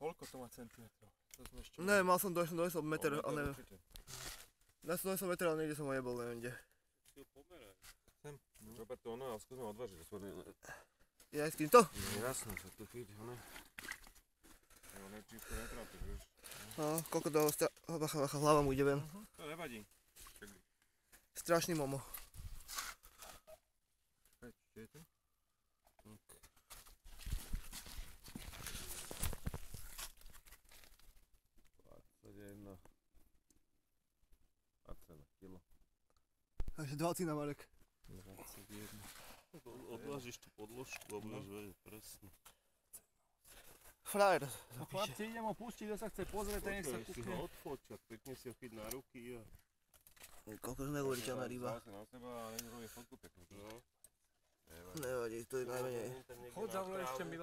Koľko to má centimetrov? Ne, mal som donesol meter, ale neviem. Ja som donesol meter, ale niekde som ho nebol, neviem kde. Si ho pomeraj. Sem. Zober to ono a skúsme odvážiť. Ja aj s týmto? Jasné, sa tu chyť, ono. Ono čisto netrápiš, vieš. No, koľko toho bacha, hlava mu ide ven. To nevadí. Strašný momo. Čo je to? Tak. Jedna. 20 kilo. Takže 20 na Marek. 21. Odvážiš tú podložku a budeš vedieť presne. Frajer. Chlapci, idem ho pustiť, kto sa chce pozrieť, ten nech sa Si ho kúkne. odfoť a pekne si ho chyť na ruky a... Koľko neuveriteľná ryba. Zase na seba a robí fotku peknú. No. Nevadí, to je najmenej. Chod za mnou ešte, Milan.